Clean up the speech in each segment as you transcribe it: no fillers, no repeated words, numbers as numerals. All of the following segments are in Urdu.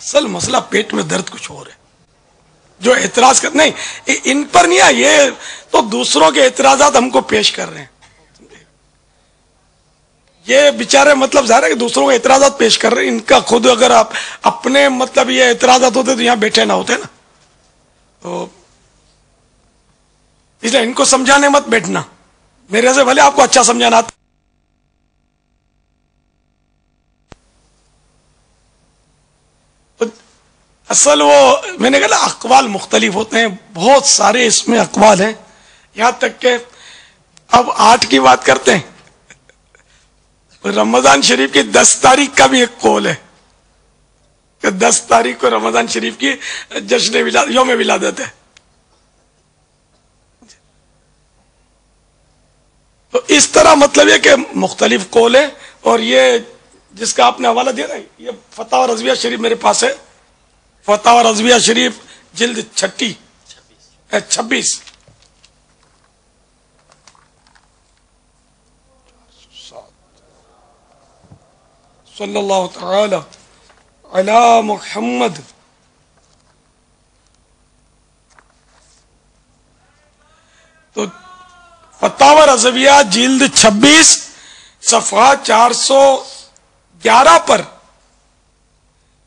اصل مسئلہ پیٹ میں درد کچھ اور ہے. جو اعتراض کر نہیں ان پر نہیں ہے، یہ تو دوسروں کے اعتراضات ہم کو پیش کر رہے ہیں. یہ بیچارے مطلب ظاہر ہے کہ دوسروں کے اعتراضات پیش کر رہے ہیں. ان کا خود اگر آپ اپنے مطلب یہ اعتراضات ہوتے تو یہاں بیٹھے نہ ہوتے نا. تو اس لیے ان کو سمجھانے مت بیٹھنا. میرے سے بھلے آپ کو اچھا سمجھانا آتا. اصل وہ میں نے کہا اقوال مختلف ہوتے ہیں، بہت سارے اس میں اقوال ہیں. یہاں تک کہ اب 8 کی بات کرتے ہیں. رمضان شریف کی 10 تاریخ کا بھی ایک قول ہے کہ 10 تاریخ کو رمضان شریف کی جشن یوم ولادت ہے. تو اس طرح مطلب یہ کہ مختلف قول ہے. اور یہ جس کا آپ نے حوالہ دیا نا، یہ فتاوی رضویہ شریف میرے پاس ہے. فتاوی رضویہ شریف جلد 26 صلی اللہ تعالی علی محمد. تو فتاوی رضویہ جلد 26 صفحہ 411 پر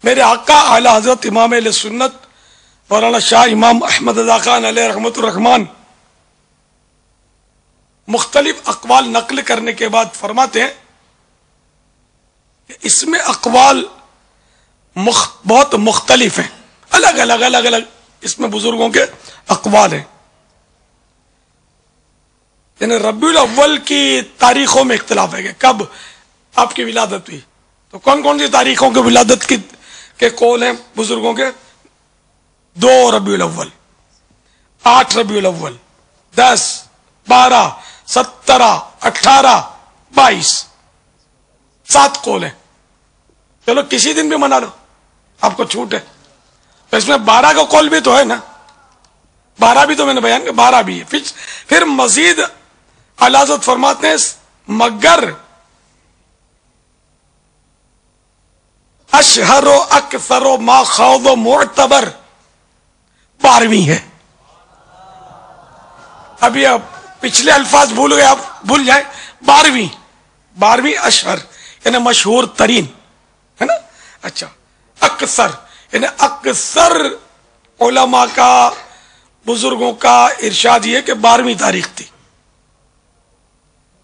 میرے آقا اعلی حضرت امام اہل سنت مولانا شاہ امام احمد رضا خان علیہ رحمت الرحمان مختلف اقوال نقل کرنے کے بعد فرماتے ہیں کہ اس میں اقوال بہت مختلف ہیں، الگ الگ اس میں بزرگوں کے اقوال ہیں. یعنی ربیع الاول کی تاریخوں میں اختلاف ہے کہ کب آپ کی ولادت ہوئی. تو کون کون سی تاریخوں کے ولادت کے قول ہیں بزرگوں کے؟ 2 ربیع الاول، 8 ربیع الاول، 10، 12، 17، 18، 22، 7 قول ہیں. چلو کسی دن بھی منا لو، آپ کو چھوٹ ہے. تو اس میں 12 کا قول بھی تو ہے نا، 12 بھی تو میں نے بیان کیا 12 بھی ہے. پھر مزید اعلی حضرت فرماتے ہیں مگر اشہر و اکثر و ما خوض و معتبر 12ویں ہے. ابھی آپ پچھلے الفاظ بھول گئے، آپ بھول جائیں. 12ویں اشہر یعنی مشہور ترین ہے نا. اچھا اکثر یعنی اکثر علماء کا بزرگوں کا ارشاد یہ کہ 12ویں تاریخ تھی.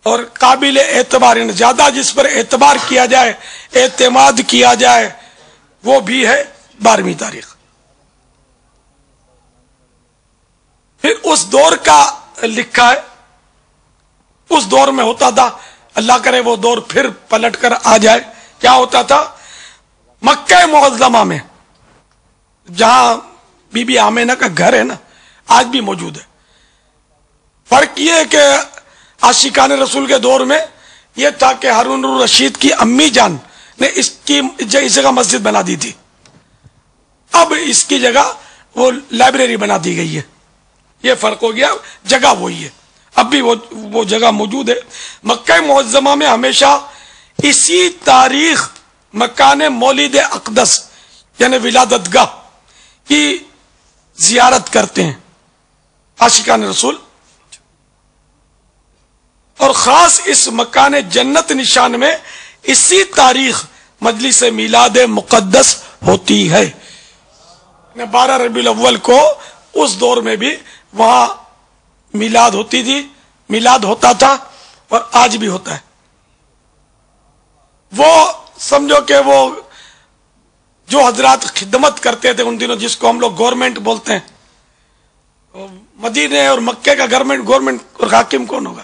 اور قابل اعتبار یعنی زیادہ جس پر اعتبار کیا جائے، اعتماد کیا جائے، وہ بھی ہے 12ویں تاریخ. پھر اس دور کا لکھا ہے، اس دور میں ہوتا تھا، اللہ کرے وہ دور پھر پلٹ کر آ جائے. کیا ہوتا تھا؟ مکہ معظمہ میں جہاں بی بی آمینہ کا گھر ہے نا، آج بھی موجود ہے. فرق یہ ہے کہ عاشقان رسول کے دور میں یہ تھا کہ ہارون الرشید کی امی جان نے اس جگہ مسجد بنا دی تھی. اب اس کی جگہ وہ لائبریری بنا دی گئی ہے. یہ فرق ہو گیا، جگہ وہی ہے، اب بھی وہ جگہ موجود ہے. مکہ معظمہ میں ہمیشہ اسی تاریخ مکان مولد اقدس یعنی ولادت گاہ کی زیارت کرتے ہیں عاشقان رسول. اور خاص اس مکان جنت نشان میں اسی تاریخ مجلس میلاد مقدس ہوتی ہے. 12 ربیع الاول کو اس دور میں بھی وہاں میلاد ہوتی تھی، میلاد ہوتا تھا اور آج بھی ہوتا ہے. وہ سمجھو کہ وہ جو حضرات خدمت کرتے تھے ان دنوں، جس کو ہم لوگ گورنمنٹ بولتے ہیں، مدینے اور مکے کا گورنمنٹ اور حاکم کون ہوگا؟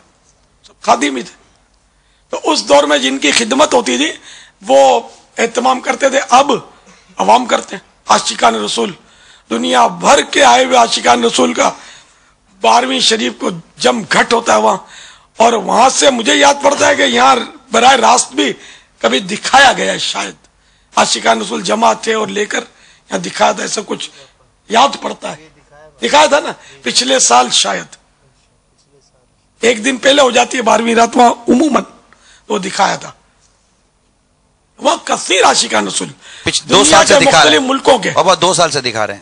خادم ہی تھے. تو اس دور میں جن کی خدمت ہوتی تھی وہ اہتمام کرتے تھے. اب عوام کرتے ہیں. عاشقان رسول دنیا بھر کے آئے ہوئے عاشقان رسول کا 12ویں شریف کو جم گھٹ ہوتا ہے وہاں. اور وہاں سے مجھے یاد پڑتا ہے کہ یہاں براہ راست بھی کبھی دکھایا گیا ہے، شاید عاشقان رسول جمع تھے اور لے کر یہاں دکھایا تھا، ایسا کچھ یاد پڑتا ہے. دکھایا تھا نا پچھلے سال، شاید ایک دن پہلے ہو جاتی ہے 12ویں رات وہاں عموماً وہ دکھایا تھا. وہاں کثیر عاشقان رسول 2 سال سے دکھا رہے ہیں ملکوں کے، بابا 2 سال سے دکھا رہے ہیں،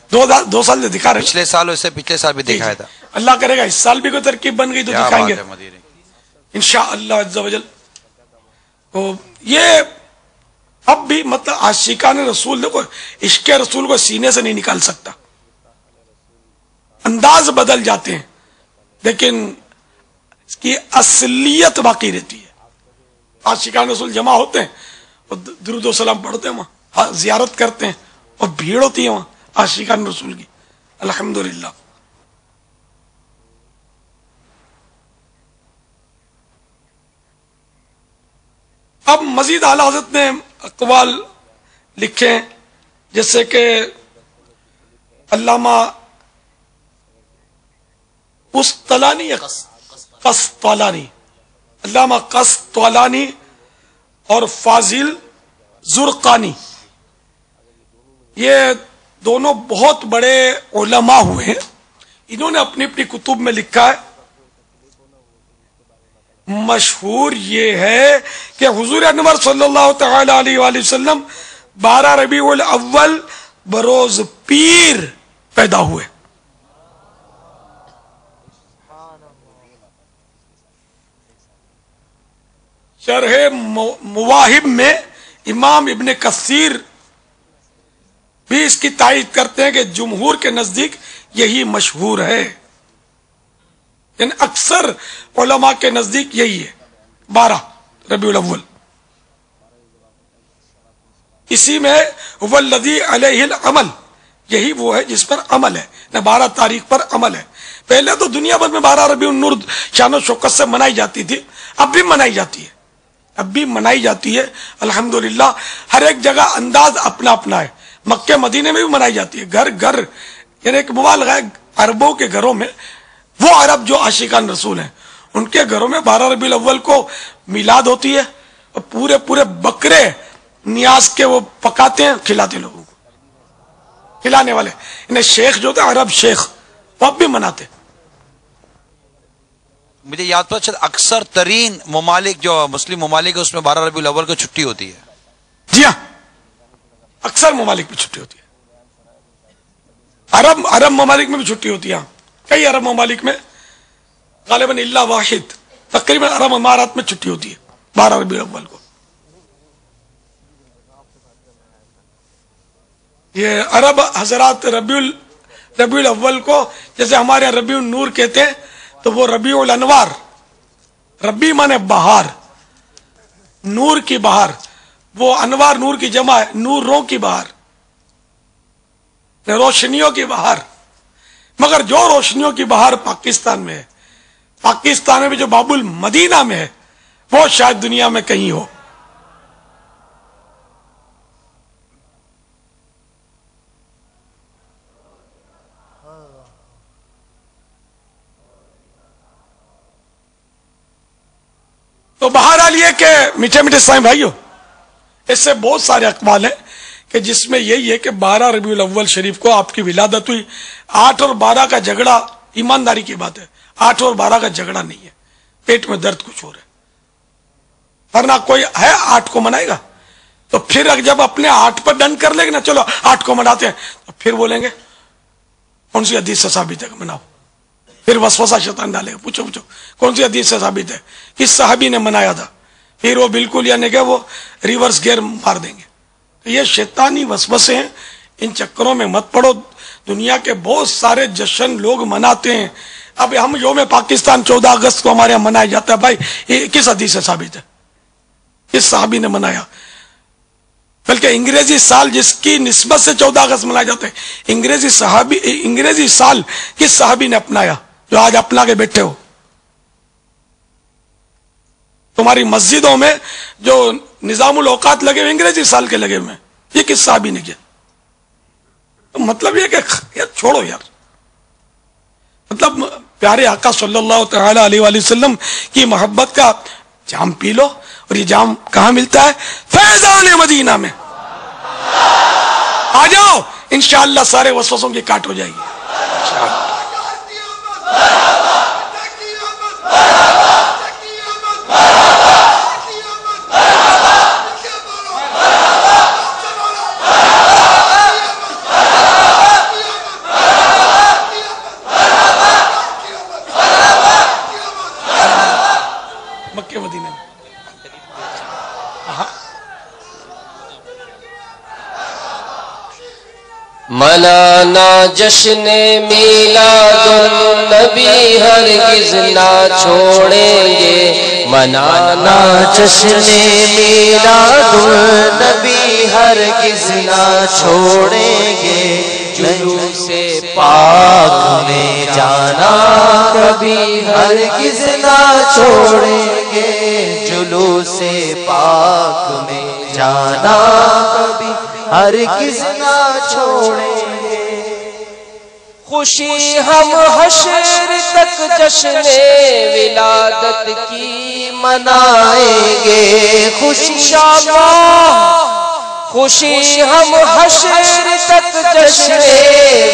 2 سال سے دکھا رہے ہیں. پچھلے سال اس سے پچھلے سال بھی دکھایا تھا. اللہ کرے گا اس سال بھی کوئی ترکیب بن گئی تو کیا دکھائیں بات گے ہے مدینے کی. انشاءاللہ عز و جل. تو یہ اب بھی مطلب عاشقان رسول دیکھو عشق رسول کو سینے سے نہیں نکال سکتا، انداز بدل جاتے ہیں لیکن اس کی اصلیت باقی رہتی ہے. عاشقان رسول جمع ہوتے ہیں اور درود و سلام پڑھتے ہیں وہاں، زیارت کرتے ہیں اور بھیڑ ہوتی ہے وہاں عاشقان رسول کی. الحمدللہ. اب مزید اعلی حضرت نے اقوال لکھے ہیں، جیسے کہ علامہ قسطلانی، علامہ قسطلانی اور فاضل زرقانی، یہ دونوں بہت بڑے علماء ہوئے ہیں. انہوں نے اپنی اپنی کتب میں لکھا ہے. مشہور یہ ہے کہ حضور انور صلی اللہ تعالی علیہ وآلہ وسلم 12 ربیع الاول بروز پیر پیدا ہوئے. شرح مواہب میں امام ابن کثیر بھی اس کی تائید کرتے ہیں کہ جمہور کے نزدیک یہی مشہور ہے، یعنی اکثر علماء کے نزدیک یہی ہے 12 ربیع الاول. اسی میں والذی علیہ العمل، یہی وہ ہے جس پر عمل ہے، نہ 12 تاریخ پر عمل ہے. پہلے تو دنیا بھر میں 12 ربیع النور شان و شوکت سے منائی جاتی تھی، اب بھی منائی جاتی ہے، اب بھی منائی جاتی ہے الحمدللہ. ہر ایک جگہ انداز اپنا اپنا ہے. مکہ مدینے میں بھی منائی جاتی ہے، گھر گھر، یعنی ایک مبالغہ ہے، عربوں کے گھروں میں، وہ عرب جو عاشقان رسول ہیں ان کے گھروں میں 12 ربیع الاول کو میلاد ہوتی ہے اور پورے پورے بکرے نیاز کے وہ پکاتے ہیں، کھلاتے لوگوں کو، کھلانے والے انہیں شیخ جو تھے عرب شیخ، وہ اب بھی مناتے. مجھے یاد پڑا اکثر ترین ممالک جو مسلم ممالک ہے اس میں 12 ربیع الاول کو چھٹی ہوتی ہے. جی ہاں، اکثر ممالک میں چھٹی ہوتی ہے، عرب ممالک میں بھی چھٹی ہوتی ہے. کئی عرب ممالک میں غالباً الا واحد، تقریباً عرب امارات میں چھٹی ہوتی ہے 12 ربیع الاول کو. یہ عرب حضرات ربیع الاول کو جیسے ہمارے یہاں ربیع النور کہتے ہیں، تو وہ ربیع الانوار، ربیع مانے بہار، نور کی بہار، وہ انوار نور کی جمع ہے، نوروں کی بہار، روشنیوں کی بہار. مگر جو روشنیوں کی بہار پاکستان میں ہے، پاکستان میں بھی جو باب المدینہ میں ہے، وہ شاید دنیا میں کہیں ہو. تو بہرحال یہ کہ میٹھے میٹھے سائیں بھائیو، اس سے بہت سارے اقوال ہیں کہ جس میں یہی ہے کہ 12 ربیع الاول شریف کو آپ کی ولادت ہوئی. 8 اور 12 کا جھگڑا ایمانداری کی بات ہے، 8 اور 12 کا جھگڑا نہیں ہے، پیٹ میں درد کچھ اور ہے. ورنہ کوئی ہے 8 کو منائے گا تو پھر جب اپنے 8 پر ڈن کر لے گا نا، چلو 8 کو مناتے ہیں، تو پھر بولیں گے کون سی حدیث سے ثابت ہے کہ مناؤ. پھر وسوسہ شیطان ڈالے گا، پوچھو کون سی حدیث سے ثابت ہے، کس صحابی نے منایا تھا. پھر وہ بالکل یعنی کہ وہ ریورس گیئر مار دیں گے. یہ شیطانی وسوسے ہیں، ان چکروں میں مت پڑو. دنیا کے بہت سارے جشن لوگ مناتے ہیں. اب ہم یوم پاکستان 14 اگست کو ہمارے یہاں منایا جاتا ہے، بھائی یہ کس حدیث سے ثابت ہے، کس صحابی نے منایا؟ بلکہ انگریزی سال جس کی نسبت سے 14 اگست منایا جاتا ہے، انگریزی سال کس صحابی نے اپنایا جو آج اپنا کے بیٹھے ہو؟ تمہاری مسجدوں میں جو نظام الاوقات لگے ہوئے انگریزی سال کے لگے ہوئے ہیں، یہ کس صحابی نے کیا؟ مطلب یہ کہ یار چھوڑو یار، مطلب پیارے آقا صلی اللہ تعالی علیہ وآلہ وسلم کی محبت کا جام پی لو. اور یہ جام کہاں ملتا ہے؟ فیضان مدینہ میں. آ جاؤ، انشاءاللہ سارے وسوسوں کی کاٹ ہو جائے گی. منانا جشن میلاد النبی ہرگز نہ چھوڑیں گے، منانا جشن میلاد النبی ہرگز نہ چھوڑیں گے، جلوس پاک میں جانا کبھی ہرگز نہ چھوڑیں گے، جلوس پاک میں جانا کبھی ہرگز نہ چھوڑیں گے۔ خوشی ہم حشر تک جشن ولادت کی منائیں گے، خوشی انشاءاللہ، خوشی ہم حشر تک جشن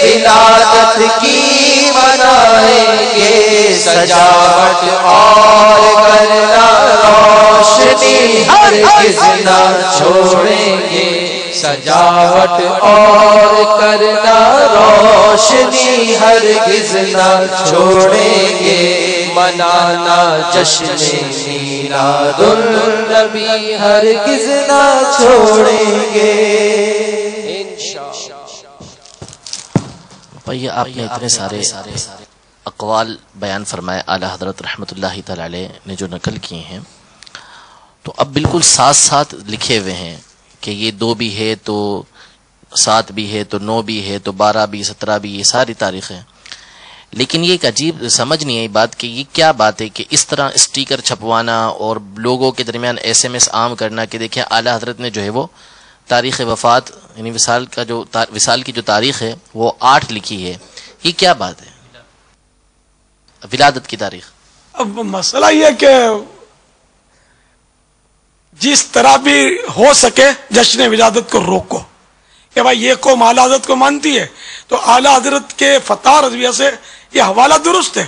ولادت کی منائیں گے، سجاوٹ اور کرنا روشنی ہرگز نہ چھوڑیں گے، سجاوٹ اور کرنا روشنی ہرگز نہ چھوڑیں گے، منانا جشن میلاد النبی ہرگز نہ چھوڑیں گے انشاءاللہ۔ بھئی آپ نے اتنے سارے اقوال بیان فرمائے اعلیٰ حضرت رحمۃ اللہ تعالی علیہ نے جو نقل کیے ہیں، تو اب بالکل ساتھ ساتھ لکھے ہوئے ہیں کہ یہ 2 بھی ہے تو 7 بھی ہے تو 9 بھی ہے تو 12 بھی 17 بھی، یہ ساری تاریخیں، لیکن یہ ایک عجیب سمجھ نہیں آئی بات کہ یہ کیا بات ہے کہ اس طرح اسٹیکر چھپوانا اور لوگوں کے درمیان SMS عام کرنا کہ دیکھیں اعلیٰ حضرت نے جو ہے وہ تاریخ وفات یعنی وصال کی جو تاریخ ہے وہ 8 لکھی ہے، یہ کیا بات ہے ولادت کی تاریخ؟ اب مسئلہ یہ کہ جس طرح بھی ہو سکے جشن ولادت کو روکو کہ بھائی یہ قوم اعلیٰ حضرت کو مانتی ہے تو اعلیٰ حضرت کے فتح رضویہ سے یہ حوالہ درست ہے،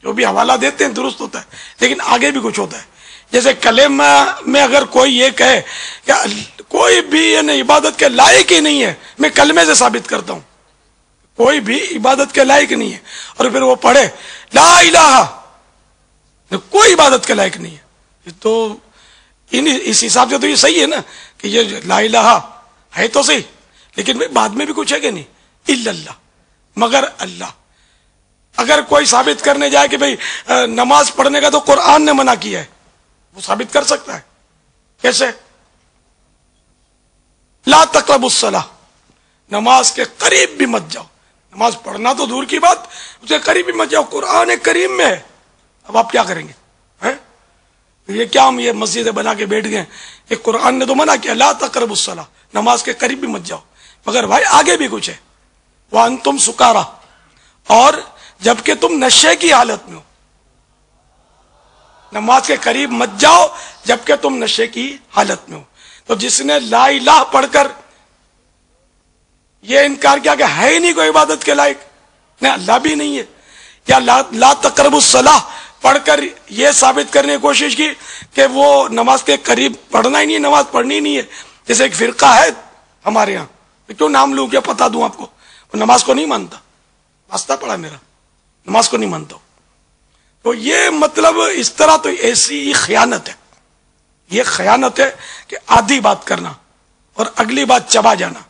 جو بھی حوالہ دیتے ہیں درست ہوتا ہے، لیکن آگے بھی کچھ ہوتا ہے۔ جیسے کلمہ میں اگر کوئی یہ کہے کہ کوئی بھی یعنی عبادت کے لائق ہی نہیں ہے، میں کلمے سے ثابت کرتا ہوں کوئی بھی عبادت کے لائق نہیں ہے، اور پھر وہ پڑھے لا الہ، کوئی عبادت کے لائق نہیں ہے، تو اس حساب سے تو یہ صحیح ہے نا کہ یہ لا الہ ہے تو صحیح، لیکن بعد میں بھی کچھ ہے کہ نہیں، الا اللہ، مگر اللہ۔ اگر کوئی ثابت کرنے جائے کہ بھئی نماز پڑھنے کا تو قرآن نے منع کیا ہے، وہ ثابت کر سکتا ہے، کیسے؟ لا تقربوا الصلاۃ، نماز کے قریب بھی مت جاؤ، نماز پڑھنا تو دور کی بات، اس کے قریب بھی مت جاؤ، قرآن کریم میں ہے۔ اب آپ کیا کریں گے؟ یہ کیا ہم یہ مسجدیں بنا کے بیٹھ گئے کہ قرآن نے تو منع کیا لا تقربوا الصلاۃ، نماز کے قریب بھی مت جاؤ، مگر بھائی آگے بھی کچھ ہے، وانتم سکارا، اور جبکہ تم نشے کی حالت میں ہو، نماز کے قریب مت جاؤ جبکہ تم نشے کی حالت میں ہو۔ تو جس نے لا الہ پڑھ کر یہ انکار کیا کہ ہے ہی نہیں کوئی عبادت کے لائق، نہ اللہ بھی نہیں ہے، یا لا تقربوا الصلاۃ پڑھ کر یہ ثابت کرنے کی کوشش کی کہ وہ نماز کے قریب پڑھنا ہی نہیں، نماز پڑھنی نہیں ہے۔ جیسے ایک فرقہ ہے ہمارے ہاں، کیوں نام لوں، کیا پتا دوں آپ کو، وہ نماز کو نہیں مانتا، واسطہ پڑا میرا، نماز کو نہیں مانتا، تو یہ مطلب اس طرح تو ایسی خیانت ہے، یہ خیانت ہے کہ آدھی بات کرنا اور اگلی بات چبا جانا،